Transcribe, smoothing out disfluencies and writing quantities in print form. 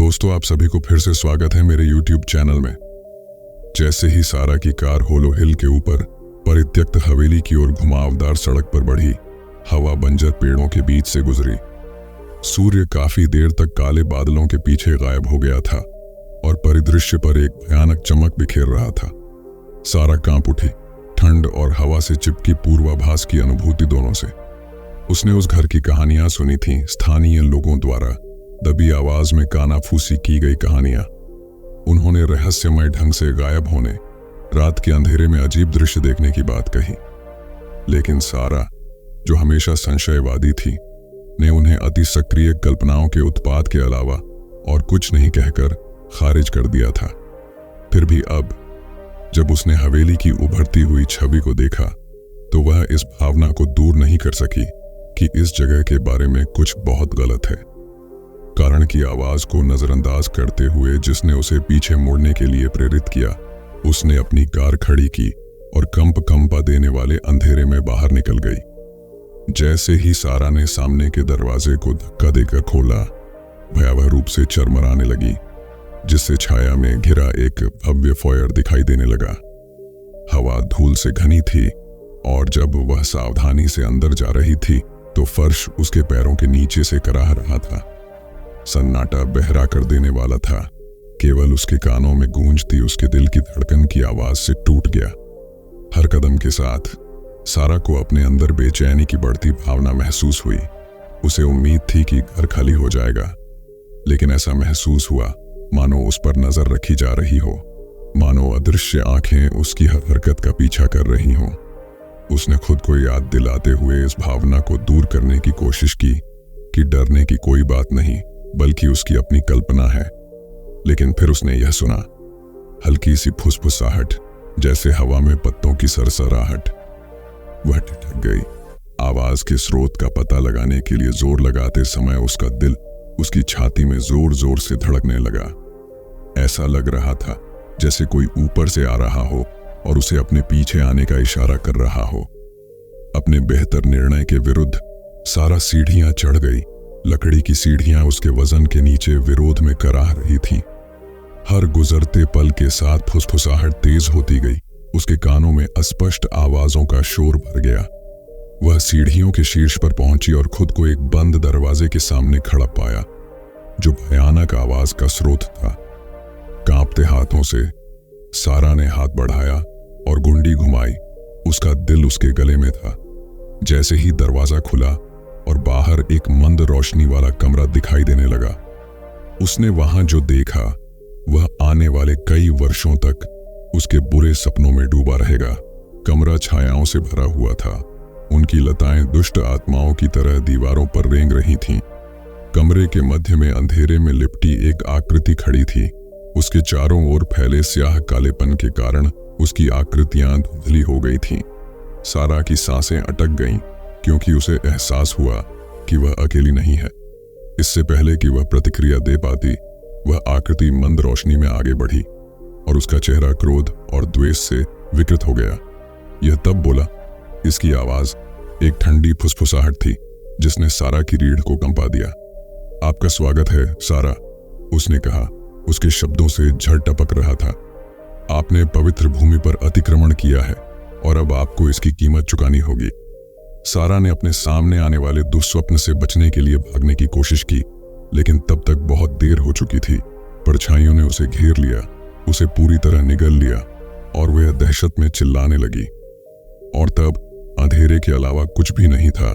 दोस्तों, आप सभी को फिर से स्वागत है मेरे YouTube चैनल में। जैसे ही सारा की कार होलो हिल के ऊपर परित्यक्त हवेली की ओर घुमावदार सड़क पर बढ़ी, हवा बंजर पेड़ों के बीच से गुजरी। सूर्य काफी देर तक काले बादलों के पीछे गायब हो गया था और परिदृश्य पर एक भयानक चमक बिखेर रहा था। सारा कांप उठी, ठंड और हवा से चिपकी पूर्वाभास की अनुभूति दोनों से। उसने उस घर की कहानियां सुनी थीं, स्थानीय लोगों द्वारा दबी आवाज में कानाफूसी की गई कहानियां। उन्होंने रहस्यमय ढंग से गायब होने, रात के अंधेरे में अजीब दृश्य देखने की बात कही। लेकिन सारा, जो हमेशा संशयवादी थी, ने उन्हें अति सक्रिय कल्पनाओं के उत्पाद के अलावा और कुछ नहीं कहकर खारिज कर दिया था। फिर भी अब जब उसने हवेली की उभरती हुई छवि को देखा, तो वह इस भावना को दूर नहीं कर सकी कि इस जगह के बारे में कुछ बहुत गलत है। कारण की आवाज को नजरअंदाज करते हुए जिसने उसे पीछे मुड़ने के लिए प्रेरित किया, उसने अपनी कार खड़ी की और कंपा देने वाले अंधेरे में बाहर निकल गई। जैसे ही सारा ने सामने के दरवाजे को धक्का देकर खोला, भयावह रूप से चरमराने लगी, जिससे छाया में घिरा एक भव्य फॉयर दिखाई देने लगा। हवा धूल से घनी थी और जब वह सावधानी से अंदर जा रही थी तो फर्श उसके पैरों के नीचे से कराह रहा था। सन्नाटा बहरा कर देने वाला था। केवल उसके कानों में गूंजती उसके दिल की धड़कन की आवाज से टूट गया। हर कदम के साथ सारा को अपने अंदर बेचैनी की बढ़ती भावना महसूस हुई। उसे उम्मीद थी कि घर खाली हो जाएगा, लेकिन ऐसा महसूस हुआ मानो उस पर नजर रखी जा रही हो, मानो अदृश्य आंखें उसकी हर हरकत का पीछा कर रही हों। उसने खुद को याद दिलाते हुए इस भावना को दूर करने की कोशिश की कि डरने की कोई बात नहीं, बल्कि उसकी अपनी कल्पना है। लेकिन फिर उसने यह सुना, हल्की सी फुसफुसाहट, जैसे हवा में पत्तों की सरसराहट। वह ठिठक गई। आवाज के स्रोत का पता लगाने के लिए जोर लगाते समय उसका दिल उसकी छाती में जोर जोर से धड़कने लगा। ऐसा लग रहा था जैसे कोई ऊपर से आ रहा हो और उसे अपने पीछे आने का इशारा कर रहा हो। अपने बेहतर निर्णय के विरुद्ध सारा सीढ़ियां चढ़ गई। लकड़ी की सीढ़ियां उसके वजन के नीचे विरोध में कराह रही थीं। हर गुजरते पल के साथ फुसफुसाहट तेज होती गई। उसके कानों में अस्पष्ट आवाजों का शोर भर गया। वह सीढ़ियों के शीर्ष पर पहुंची और खुद को एक बंद दरवाजे के सामने खड़ा पाया, जो भयानक आवाज का स्रोत था। कांपते हाथों से सारा ने हाथ बढ़ाया और गुंडी घुमाई। उसका दिल उसके गले में था। जैसे ही दरवाजा खुला और बाहर एक मंद रोशनी वाला कमरा दिखाई देने लगा, उसने वहां जो देखा वह आने वाले कई वर्षों तक उसके बुरे सपनों में डूबा रहेगा। कमरा छायाओं से भरा हुआ था। उनकी लताएं दुष्ट आत्माओं की तरह दीवारों पर रेंग रही थीं। कमरे के मध्य में अंधेरे में लिपटी एक आकृति खड़ी थी। उसके चारों ओर फैले स्याह कालेपन के कारण उसकी आकृतियां धुंधली हो गई थीं। सारा की सांसें अटक गईं, क्योंकि उसे एहसास हुआ कि वह अकेली नहीं है। इससे पहले कि वह प्रतिक्रिया दे पाती, वह आकृति मंद रोशनी में आगे बढ़ी और उसका चेहरा क्रोध और द्वेष से विकृत हो गया। यह तब बोला। इसकी आवाज एक ठंडी फुसफुसाहट थी, जिसने सारा की रीढ़ को कंपा दिया। आपका स्वागत है, सारा, उसने कहा। उसके शब्दों से झड़ टपक रहा था। आपने पवित्र भूमि पर अतिक्रमण किया है और अब आपको इसकी कीमत चुकानी होगी। सारा ने अपने सामने आने वाले दुस्वप्न से बचने के लिए भागने की कोशिश की, लेकिन तब तक बहुत देर हो चुकी थी। परछाइयों ने उसे घेर लिया, उसे पूरी तरह निगल लिया और वह दहशत में चिल्लाने लगी। और तब अंधेरे के अलावा कुछ भी नहीं था।